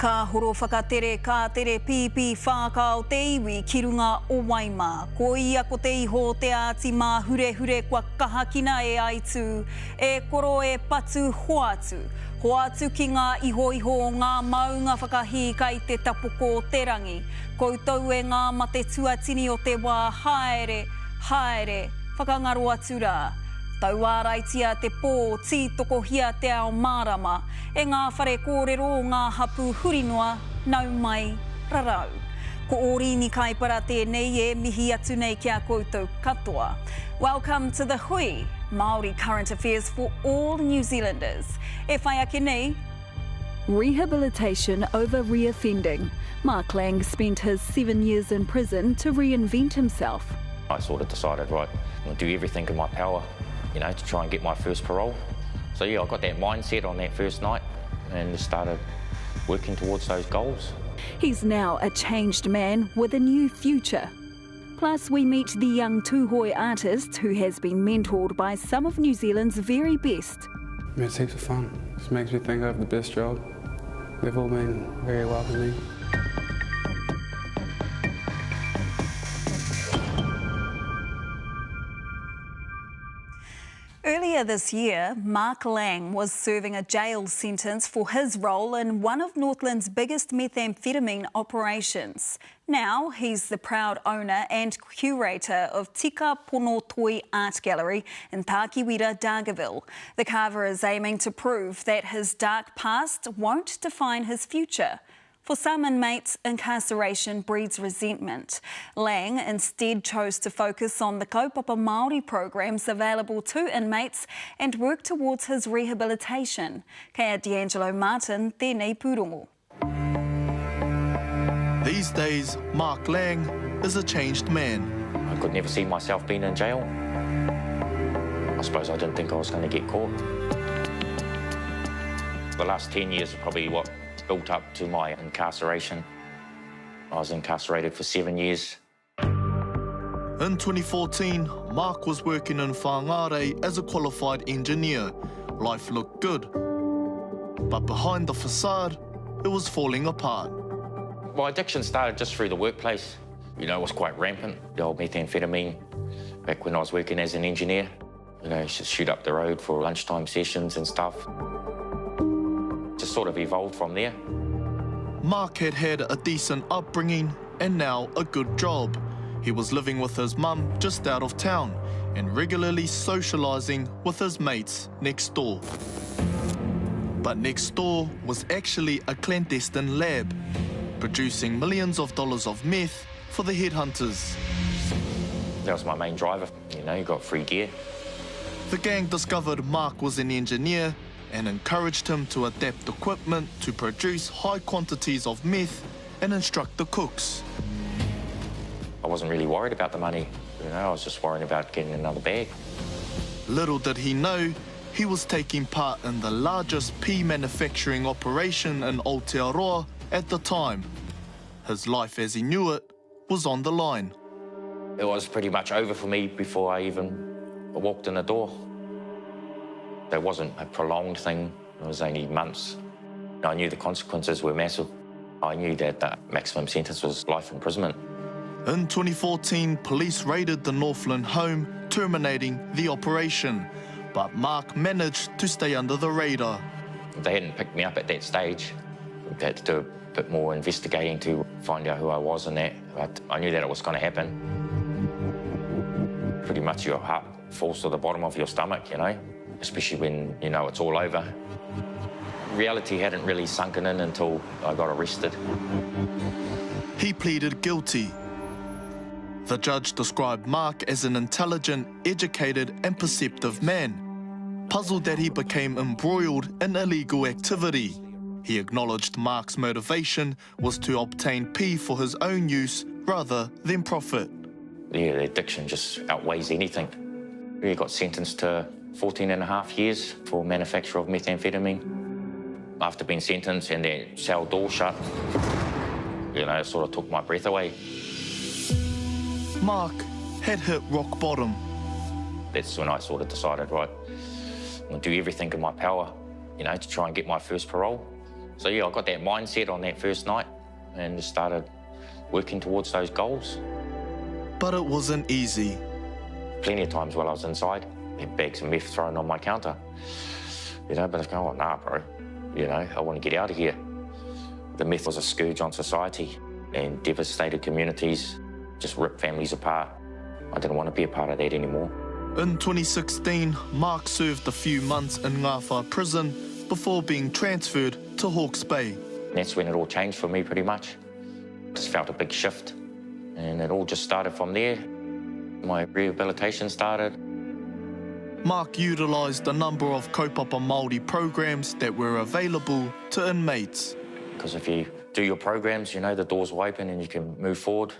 Ka horo whakatere ka tere pipi whākau te iwi ki runga o Waima. Ko ia ko te iho te āti mā hure hure kua kahakina e aitu, e koro e patu hoatu. Hoatu ki ngā iho o ngā maunga whakahi kai te tapoko o te rangi. Koutou e ngā mate tuatini o te wā haere, haere, whakangaro atu rā. Tau āraitia te pō, tītoko hia te ao mārama, e ngā whare kōrero o ngā hapu hurinoa, nau mai, rarau. Ko ōrini kaipara tēnei e mihi atu nei kia koutou katoa. Welcome to the Hui, Māori current affairs for all New Zealanders. E whai ake nei. Rehabilitation over reoffending. Mark Lang spent his 7 years in prison to reinvent himself. I sort of decided, right, I'll do everything in my power, to try and get my first parole. So yeah, I got that mindset on that first night and started working towards those goals. He's now a changed man with a new future. Plus, we meet the young Tūhoi artist who has been mentored by some of New Zealand's very best. It's heaps of fun. It makes me think I have the best job. They've all been very welcoming. Earlier this year, Mark Lang was serving a jail sentence for his role in one of Northland's biggest methamphetamine operations. Now he's the proud owner and curator of Tika Ponotoi Art Gallery in Tākiwira, Dargaville. The carver is aiming to prove that his dark past won't define his future. For some inmates, incarceration breeds resentment. Lang instead chose to focus on the kaupapa Māori programs available to inmates and work towards his rehabilitation. Kei D'Angelo Martin, tēnei pūrongo. These days, Mark Lang is a changed man. I could never see myself being in jail. I suppose I didn't think I was going to get caught. The last 10 years are probably what built up to my incarceration. I was incarcerated for 7 years. In 2014, Mark was working in Whangāre as a qualified engineer. Life looked good. But behind the facade, it was falling apart. My addiction started just through the workplace. It was quite rampant, the old methamphetamine. Back when I was working as an engineer, used to shoot up the road for lunchtime sessions and stuff. Just sort of evolved from there. Mark had had a decent upbringing and now a good job. He was living with his mum just out of town and regularly socialising with his mates next door. But next door was actually a clandestine lab, producing millions of dollars of meth for the headhunters. That was my main driver. You got free gear. The gang discovered Mark was an engineer and encouraged him to adapt equipment to produce high quantities of meth and instruct the cooks. I wasn't really worried about the money. I was just worried about getting another bag. Little did he know, he was taking part in the largest pea manufacturing operation in Aotearoa at the time. His life as he knew it was on the line. It was pretty much over for me before I even walked in the door. It wasn't a prolonged thing, it was only months. I knew the consequences were massive. I knew that the maximum sentence was life imprisonment. In 2014, police raided the Northland home, terminating the operation. But Mark managed to stay under the radar. If they hadn't picked me up at that stage, they had to do a bit more investigating to find out who I was and that. But I knew that it was going to happen. Pretty much your heart falls to the bottom of your stomach, especially when it's all over. Reality hadn't really sunken in until I got arrested. He pleaded guilty. The judge described Mark as an intelligent, educated and perceptive man, puzzled that he became embroiled in illegal activity. He acknowledged Mark's motivation was to obtain pee for his own use rather than profit. Yeah, the addiction just outweighs anything. He got sentenced to 14.5 years for manufacture of methamphetamine. After being sentenced and the cell door shut, it sort of took my breath away. Mark had hit rock bottom. That's when I sort of decided, right, I'm going to do everything in my power, to try and get my first parole. So yeah, I got that mindset on that first night and just started working towards those goals. But it wasn't easy. Plenty of times while I was inside, had bags of meth thrown on my counter. You know, but I was going, oh, nah, bro. You know, I want to get out of here. The meth was a scourge on society and devastated communities, just ripped families apart. I didn't want to be a part of that anymore. In 2016, Mark served a few months in Ngā prison before being transferred to Hawke's Bay. That's when it all changed for me, pretty much. Just felt a big shift, and it all just started from there. My rehabilitation started. Mark utilised a number of kaupapa Māori programs that were available to inmates. Because if you do your programs, you know, the doors will open and you can move forward.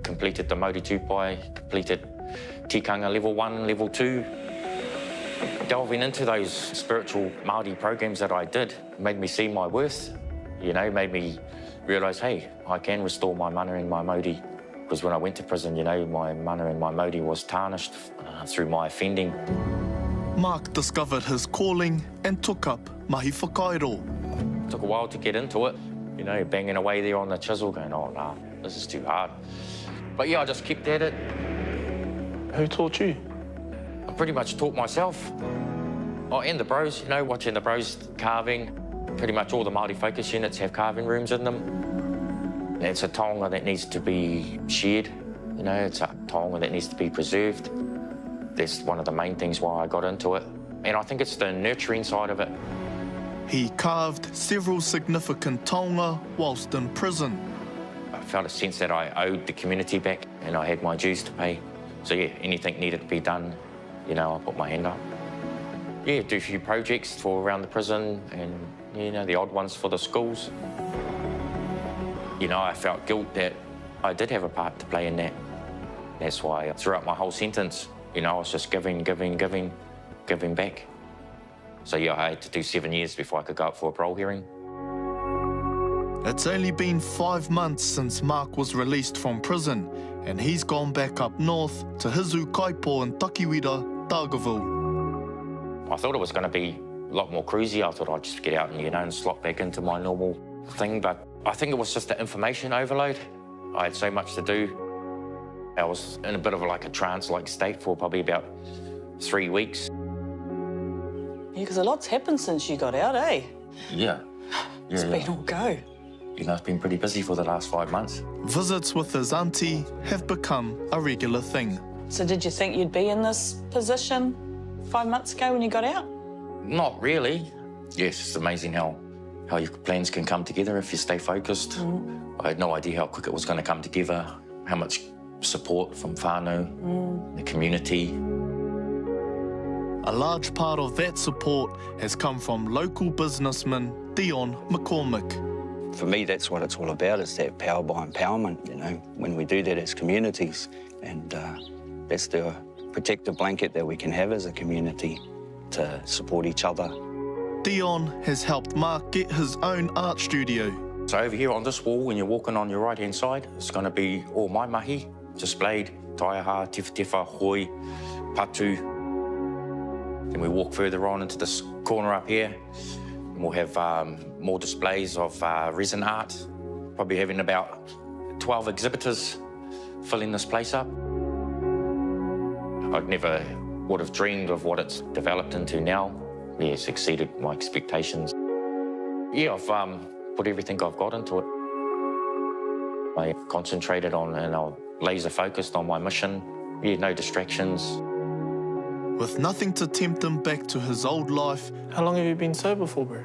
Completed the Māori Tūpai, completed Tikanga Level 1, Level 2. Delving into those spiritual Māori programs that I did made me see my worth, you know, made me realise, hey, I can restore my mana and my mauri. Because when I went to prison, you know, my mana and my mauri was tarnished through my offending. Mark discovered his calling and took up mahi whakairo. It took a while to get into it, you know, banging away there on the chisel, going, oh, nah, this is too hard. But yeah, I just kept at it. Who taught you? I pretty much taught myself. Oh, and the bros, you know, watching the bros carving. Pretty much all the Māori focus units have carving rooms in them. It's a taonga that needs to be shared, you know, it's a taonga that needs to be preserved. That's one of the main things why I got into it. And I think it's the nurturing side of it. He carved several significant taonga whilst in prison. I felt a sense that I owed the community back and I had my dues to pay. So yeah, anything needed to be done, you know, I put my hand up. Yeah, do a few projects for around the prison and, you know, the odd ones for the schools. You know, I felt guilt that I did have a part to play in that. That's why throughout my whole sentence, you know, I was just giving back. So yeah, I had to do 7 years before I could go up for a parole hearing. It's only been 5 months since Mark was released from prison, and he's gone back up north to Hizu Kaipo in Takiwira, Dargaville. I thought it was going to be a lot more cruisy. I thought I'd just get out and, you know, and slot back into my normal thing, but I think it was just the information overload. I had so much to do. I was in a bit of like a trance-like state for probably about 3 weeks. Yeah, because a lot's happened since you got out, eh? Yeah. It's been all go. You know, it's been pretty busy for the last 5 months. Visits with his auntie have become a regular thing. So did you think you'd be in this position 5 months ago when you got out? Not really. Yes, it's amazing how your plans can come together if you stay focused. I had no idea how quick it was going to come together, how much support from whānau, the community. A large part of that support has come from local businessman Dion McCormick. For me, that's what it's all about, is that power by empowerment, you know, when we do that as communities. And that's the protective blanket that we can have as a community to support each other. Dion has helped Mark get his own art studio. So over here on this wall, when you're walking on your right-hand side, it's going to be all my mahi displayed, taiaha, tiwhitiwha, hoi, patu. Then we walk further on into this corner up here, and we'll have more displays of resin art, probably having about 12 exhibitors filling this place up. I'd never would have dreamed of what it's developed into now. Yeah, it's exceeded my expectations. Yeah, I've put everything I've got into it. I concentrated on and I laser focused on my mission. Yeah, no distractions. With nothing to tempt him back to his old life. How long have you been sober for, bro?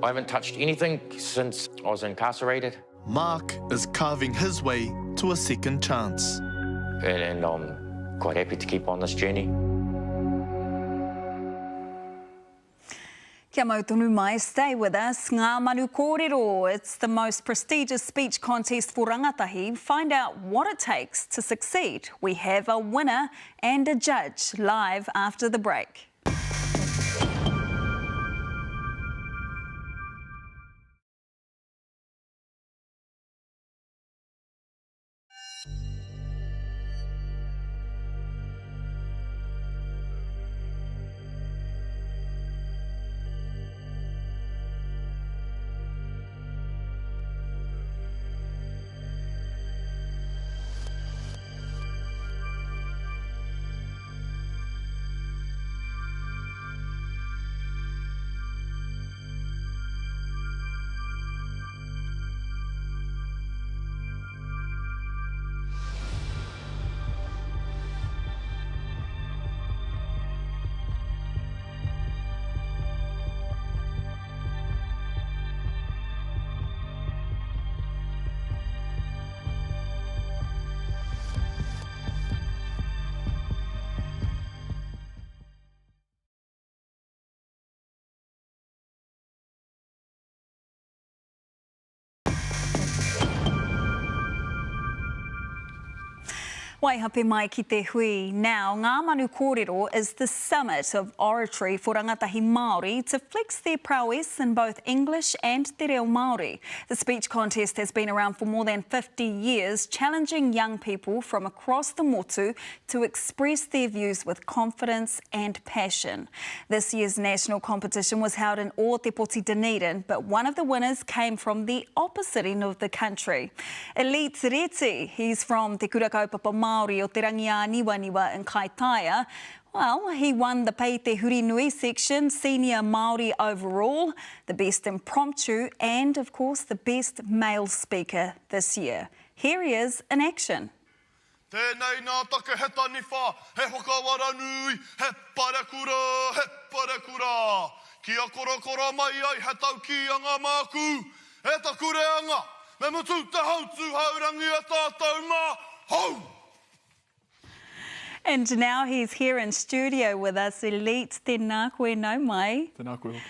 I haven't touched anything since I was incarcerated. Mark is carving his way to a second chance. And I'm quite happy to keep on this journey. Kia mau tonu mai, stay with us. Ngā Manu Kōrero. It's the most prestigious speech contest for rangatahi. Find out what it takes to succeed. We have a winner and a judge live after the break. Waihape mai ki te hui. Now, Ngā Manu Kōrero is the summit of oratory for rangatahi Māori to flex their prowess in both English and te reo Māori. The speech contest has been around for more than 50 years, challenging young people from across the motu to express their views with confidence and passion. This year's national competition was held in Ōtepoti, Dunedin, but one of the winners came from the opposite end of the country. Elite Reti, he's from Te Kurakaupapa Māori o te Rangiā Niwaniwa in Kaitaia. Well, he won the Pei Te Huri Nui section, Senior Māori overall, the Best Impromptu and, of course, the Best Male Speaker this year. Here he is in action. Tēnei nā take he tani whā, he whakawara nui, he parakura, he parakura. Kia korokoro mai ai, he tau ki anga māku, he takureanga, me mutu te hautu haurangi a tātou mā, hau! And now he's here in studio with us, Elite. Tēnā koe nau mai. Tēnā koe hoki.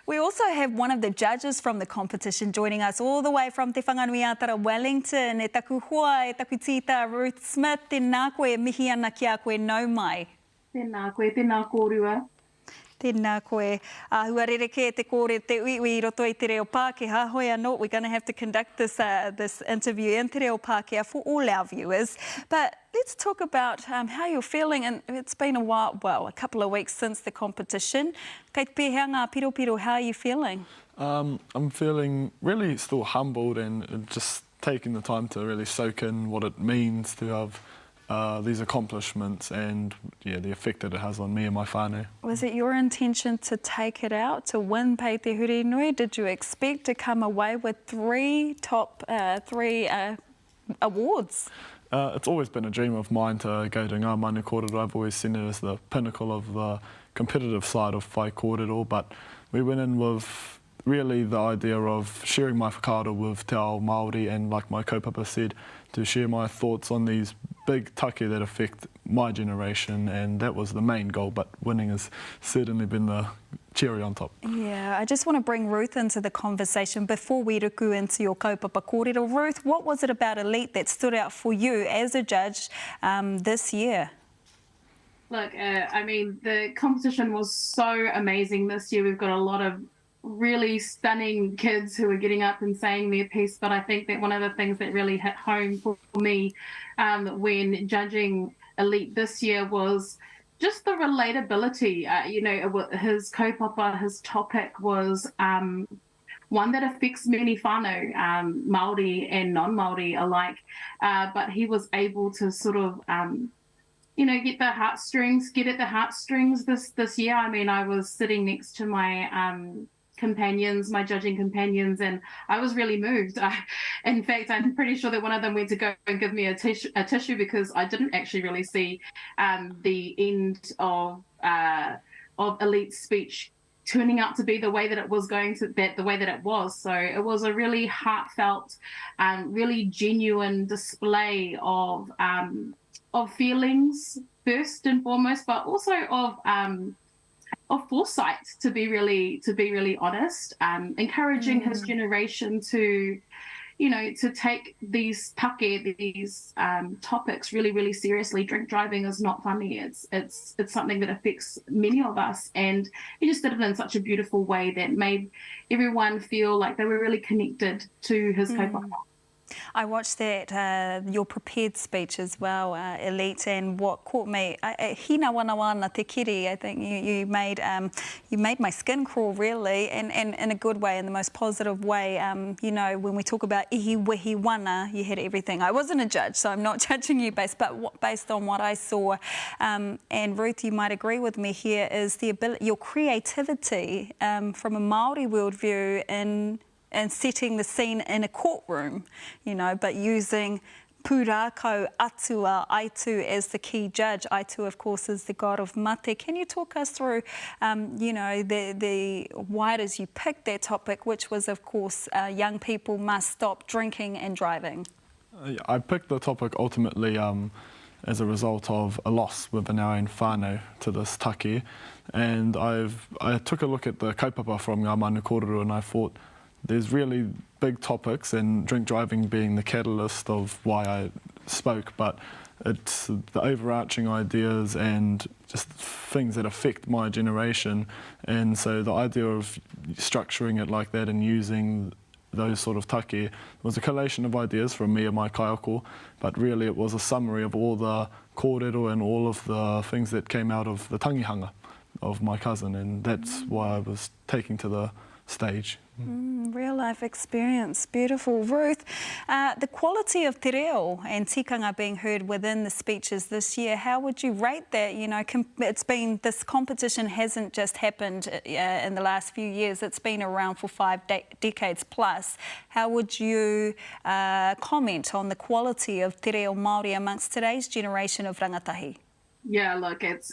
We also have one of the judges from the competition joining us all the way from Te Whanganuiatara, Wellington. E taku hoa, e taku tita, Ruth Smith. Tēnā koe, mihi ana kia koe nau mai. Tēnā koe, tēnā kōrua. Tēnā koe. Ahua rereke te kōre te uiui roto i te reo Pākehā. Hoi anō, we're going to have to conduct this interview in te reo Pākehā for all our viewers. But let's talk about how you're feeling. And it's been a while, well, a couple of weeks since the competition. Kei te pēhea ngā piropiro, how are you feeling? I'm feeling really still humbled and just taking the time to really soak in what it means to have these accomplishments and the effect that it has on me and my whānau. Was it your intention to take it out, to win Pei Te Huri Nui? Did you expect to come away with three awards? It's always been a dream of mine to go to Ngā Manu Kōrero. I've always seen it as the pinnacle of the competitive side of whai kōrero, but we went in with really the idea of sharing my whakaaro with te ao Māori and, like my kaupapa said, to share my thoughts on these big take that affect my generation, and that was the main goal, but winning has certainly been the cherry on top. Yeah, I just want to bring Ruth into the conversation before we ruku into your kaupapa kōrero. Ruth, what was it about Elite that stood out for you as a judge this year? Look, I mean, the competition was so amazing this year. We've got a lot of really stunning kids who are getting up and saying their piece, but I think that one of the things that really hit home for me when judging Elite this year was just the relatability. His kaupapa, his topic was one that affects many whānau, Māori and non-Māori alike, but he was able to sort of get at the heartstrings this year. I mean, I was sitting next to my companions, my judging companions, and I was really moved. In fact, I'm pretty sure that one of them went to go and give me a tissue because I didn't actually really see the end of Elite's speech turning out to be the way that it was the way that it was. So it was a really heartfelt, really genuine display of feelings first and foremost, but also of foresight, to be really honest, encouraging his generation to take these take, these topics really, really seriously. Drink driving is not funny. It's something that affects many of us, and he just did it in such a beautiful way that made everyone feel like they were really connected to his kaupapa. I watched that, your prepared speech as well, Elite, and what caught me, hina wana te kiri, I think you made my skin crawl, really, and in a good way, in the most positive way. When we talk about ihi wihi wana, you had everything. I wasn't a judge, so I'm not judging you based on what I saw. And Ruth, you might agree with me here, is the ability, your creativity from a Māori worldview and setting the scene in a courtroom, but using pūrākau atua, Aitu, as the key judge. Aitu, of course, is the god of mate. Can you talk us through, why does you pick that topic, which was, of course, young people must stop drinking and driving? I picked the topic ultimately as a result of a loss within our own whānau to this take, and I took a look at the kaupapa from Ngā Manu Kōrero, and I thought, there's really big topics, and drink driving being the catalyst of why I spoke, but it's the overarching ideas and just things that affect my generation. And so the idea of structuring it like that and using those sort of take was a collation of ideas from me and my kaiako, but really it was a summary of all the kōrero and all of the things that came out of the tangihanga of my cousin, and that's why I was taking to the stage. Real life experience, beautiful. Ruth, the quality of te reo and tikanga being heard within the speeches this year, how would you rate that? You know, it's been, this competition hasn't just happened in the last few years, it's been around for 5 decades plus. How would you comment on the quality of te reo Māori amongst today's generation of rangatahi? Yeah, look, it's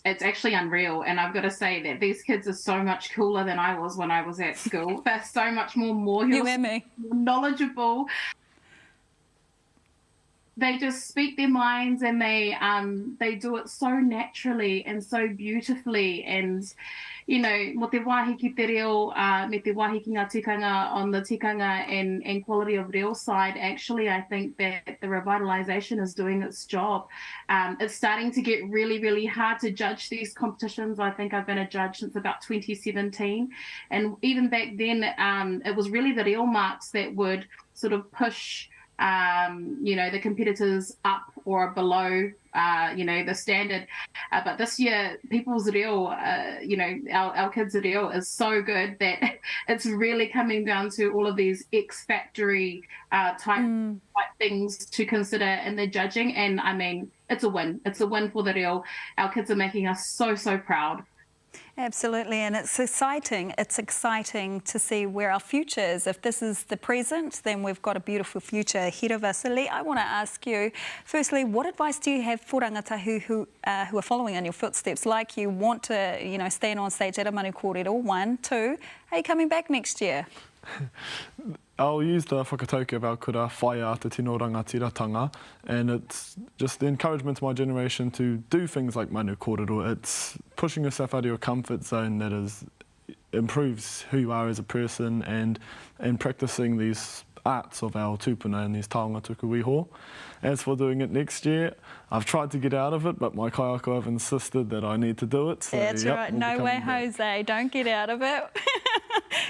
actually unreal, and I've got to say that these kids are so much cooler than I was when I was at school. They're so much more knowledgeable. They just speak their minds, and they do it so naturally and so beautifully. And you know, mo te wāhi ki te reo, me te wāhi ki ngā tikanga on the tikanga and quality of reo side, actually, I think that the revitalisation is doing its job. It's starting to get really, really hard to judge these competitions. I think I've been a judge since about 2017. And even back then, it was really the reo marks that would sort of push you know, the competitors up or below, you know, the standard. But this year, people's reo, you know, our kids' reo is so good that it's really coming down to all of these X-factory type things to consider in the judging. And I mean, it's a win. It's a win for the reo. Our kids are making us so, so proud. Absolutely, and it's exciting. It's exciting to see where our future is. If this is the present, then we've got a beautiful future ahead of us. Lee, I want to ask you, firstly, what advice do you have for rangatahi who are following in your footsteps, like you, want to, you know, stand on stage at a Manu Kōrero? 1, 2, are you coming back next year? I'll use the whakatauki of our kura, whaia te tino rangatiratanga, and it's just the encouragement to my generation to do things like Manu Kōrero. It's pushing yourself out of your comfort zone that improves who you are as a person, and practising these arts of our tupuna and these taonga tuku iho. As for doing it next year, I've tried to get out of it, but my kaiako have insisted that I need to do it. So, that's right. We'll no way, Jose. Don't get out of it.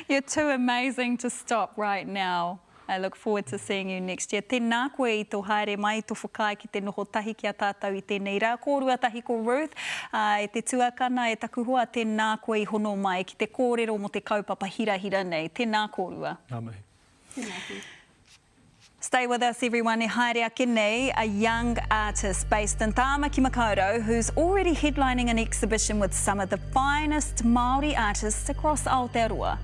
You're too amazing to stop right now. I look forward to seeing you next year. Tēnā koe I tō haere mai, tō whakai ki te noho tahi ki a tātou I tēnei rā. Kōrua tahi ko Ruth, e te tuakana e taku hoa, tēnā koe I hono mai ki te kōrero mo te kaupapa hira nei. Tēnā kōrua. Āmei. Stay with us, everyone. E haere ake nei, a young artist based in Ngā Manu Kōrero who's already headlining an exhibition with some of the finest Māori artists across Aotearoa.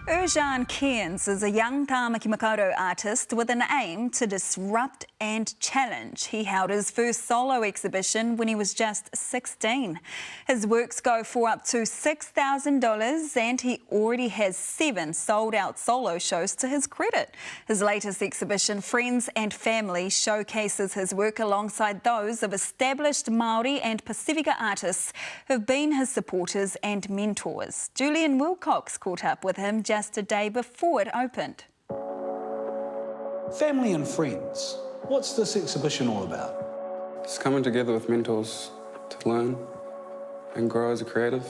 Ercan Cairns is a young Ngā Manu Kōrero artist with an aim to disrupt and challenge. He held his first solo exhibition when he was just 16. His works go for up to $6,000 and he already has 7 sold-out solo shows to his credit. His latest exhibition, Friends and Family, showcases his work alongside those of established Māori and Pacifica artists who've been his supporters and mentors. Julian Wilcox caught up with him just a day before it opened. Family and friends. What's this exhibition all about? Just coming together with mentors to learn and grow as a creative.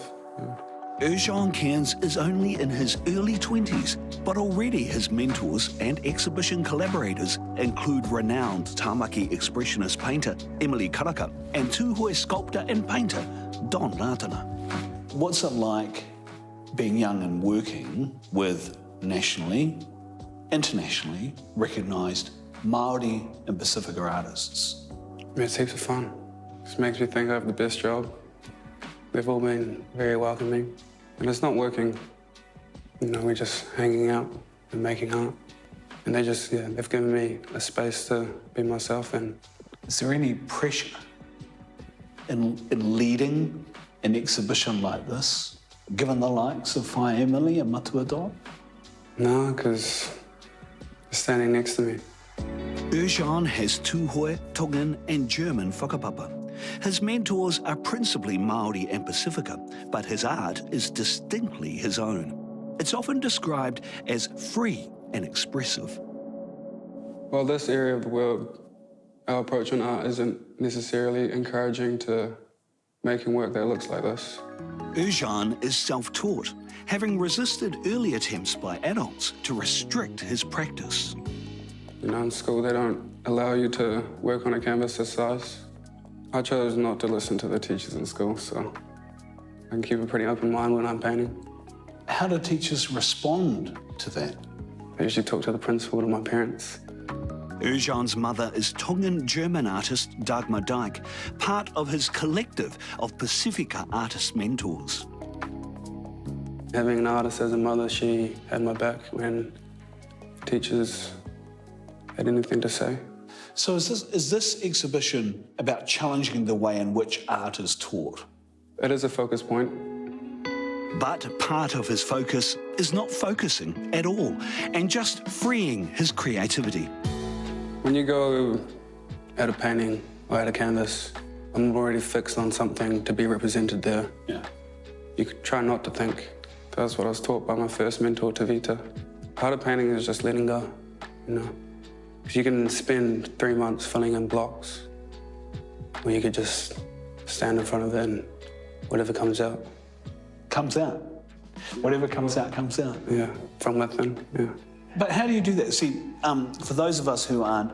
Ercan Cairns is only in his early 20s, but already his mentors and exhibition collaborators include renowned Tāmaki expressionist painter Emily Karaka and Tūhoe sculptor and painter Don Rātana. What's it like being young and working with nationally, internationally recognised Māori and Pacifica artists? It's heaps of fun. It makes me think I have the best job. They've all been very welcoming. And it's not working. You know, we're just hanging out and making art. And they just, they've given me a space to be myself in. Is there any pressure in leading an exhibition like this, given the likes of Whai Emily and Matua Don? No, because they're standing next to me. Ercan has Tūhoe, Tongan and German whakapapa. His mentors are principally Māori and Pacifica, but his art is distinctly his own. It's often described as free and expressive. Well, this area of the world, our approach on art isn't necessarily encouraging to making work that looks like this. Ercan is self-taught, having resisted early attempts by adults to restrict his practice. You know, in school they don't allow you to work on a canvas this size. I chose not to listen to the teachers in school, so I can keep a pretty open mind when I'm painting. How do teachers respond to that? I usually talk to the principal, to my parents. Ercan's mother is Tongan-German artist Dagmar Dyke, part of his collective of Pacifica artist mentors. Having an artist as a mother, she had my back when teachers had anything to say. So is this exhibition about challenging the way in which art is taught? It is a focus point. But part of his focus is not focusing at all and just freeing his creativity. When you go at a painting or at a canvas, I'm already fixed on something to be represented there. Yeah. You could try not to think. That's what I was taught by my first mentor, Tavita. Part of painting is just letting go, you know. Because you can spend 3 months filling in blocks, or you could just stand in front of it and whatever comes out. Comes out? Whatever comes out, comes out? Yeah, from within, yeah. But how do you do that? See, for those of us who aren't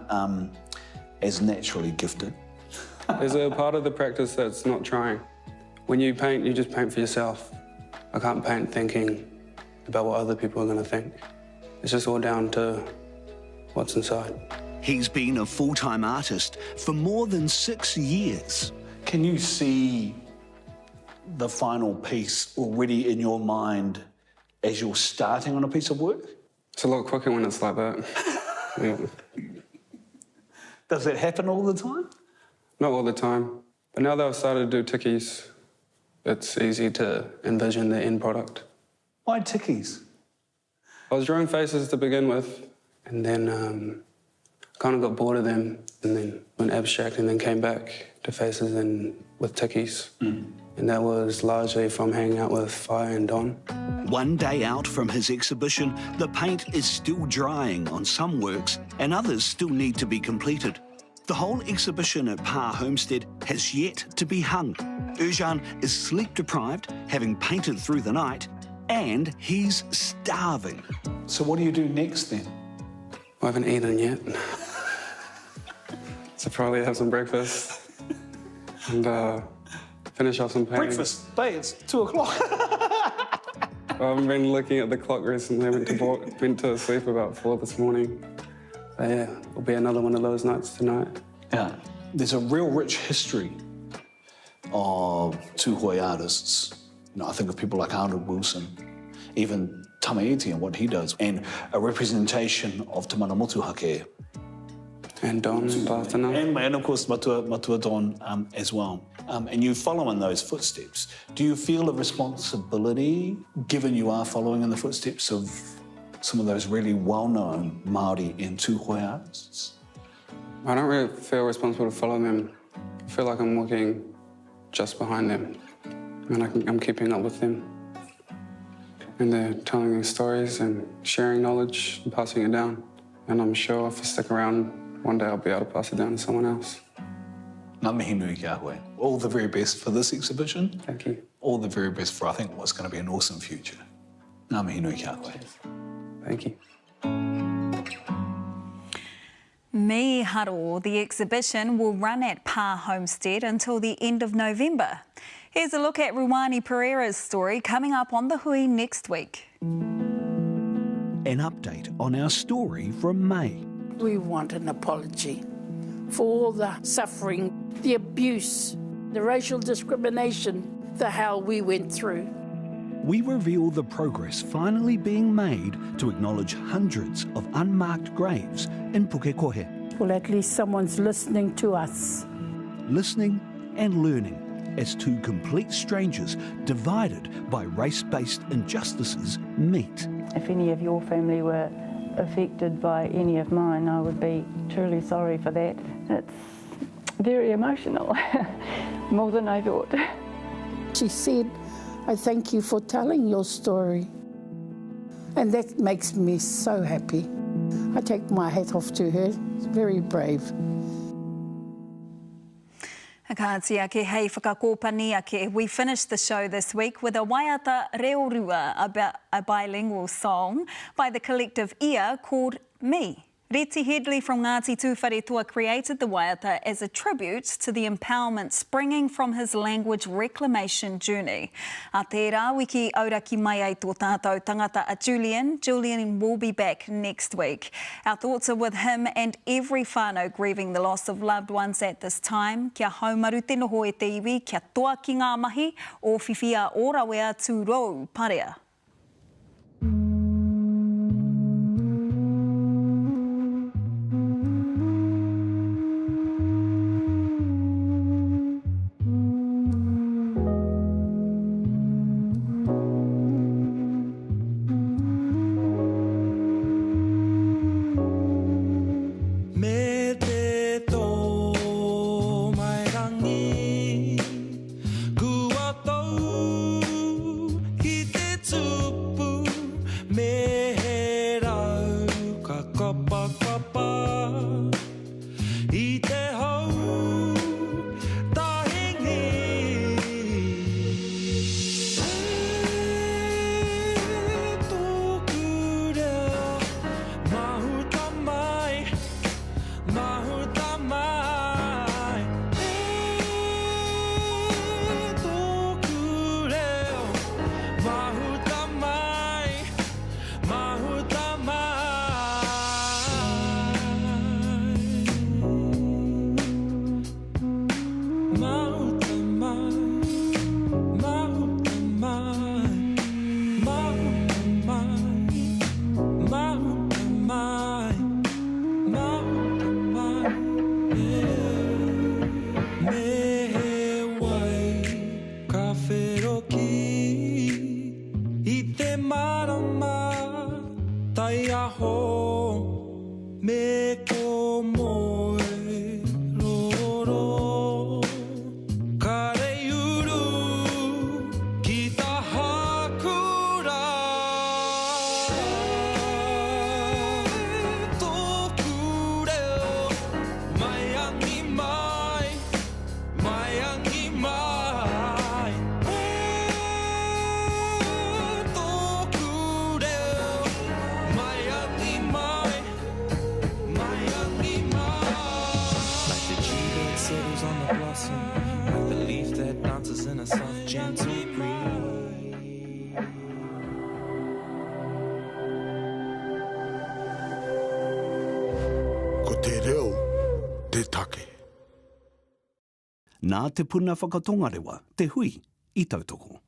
as naturally gifted... There's a part of the practice that's not trying. When you paint, you just paint for yourself. I can't paint thinking about what other people are going to think. It's just all down to what's inside. He's been a full-time artist for more than 6 years. Can you see the final piece already in your mind as you're starting on a piece of work? It's a lot quicker when it's like that. Yeah. Does that happen all the time? Not all the time. But now that I've started to do tickies, it's easy to envision the end product. Why tickies? I was drawing faces to begin with, and then kind of got bored of them, and then went abstract, and then came back to faces and with tickies. And that was largely from hanging out with Whai and Don. One day out from his exhibition, the paint is still drying on some works and others still need to be completed. The whole exhibition at Pa Homestead has yet to be hung. Ercan is sleep-deprived, having painted through the night, and he's starving. So what do you do next then? I haven't eaten yet. So probably have some breakfast and finish off some painting. Breakfast? Babe, it's 2 o'clock. I've been looking at the clock recently. I went to sleep about 4 this morning. So yeah, it'll be another one of those nights tonight. Yeah, there's a real rich history of Tūhoe artists. You know, I think of people like Arnold Wilson, even Tamaiti and what he does, and a representation of Te Mana Motuhake. And Don Rātana. And of course, Matua Don as well. And you follow in those footsteps. Do you feel a responsibility, given you are following in the footsteps of some of those really well-known Māori and Tūhoe artists? I don't really feel responsible to follow them. I feel like I'm walking just behind them. And I'm keeping up with them. And they're telling me stories and sharing knowledge and passing it down. And I'm sure if I stick around, one day I'll be able to pass it down to someone else. Ngā mihi nui kia koe. All the very best for this exhibition. Thank you. all the very best for, I think, what's going to be an awesome future. Ngā mihi nui kia koe. Thank you. Me Haro, the exhibition will run at Pa Homestead until the end of November. Here's a look at Ruwani Pereira's story coming up on the hui next week. An update on our story from May. We want an apology for all the suffering, the abuse, the racial discrimination, the hell we went through. We reveal the progress finally being made to acknowledge hundreds of unmarked graves in Pukekohe. Well, at least someone's listening to us. Listening and learning as two complete strangers divided by race-based injustices meet. If any of your family were affected by any of mine, I would be truly sorry for that. It's very emotional, more than I thought. She said, I thank you for telling your story. And that makes me so happy. I take my hat off to her. It's very brave. Akatia ke hei whakakōpani ake. We finished the show this week with a waiata reorua about a bilingual song by the collective Ia called Me. Reti Headley from Ngāti Tūwharetua created the waiata as a tribute to the empowerment springing from his language reclamation journey. A tērā wiki auraki mai ai tō tātou tangata a Julian. Julian will be back next week. Our thoughts are with him and every whānau grieving the loss of loved ones at this time. Kia haumaru te noho e te iwi, kia toa ki ngā mahi, o whiwhia o rawea tū rou parea. Nā te puna whakatongarewa, te hui, i tautoko.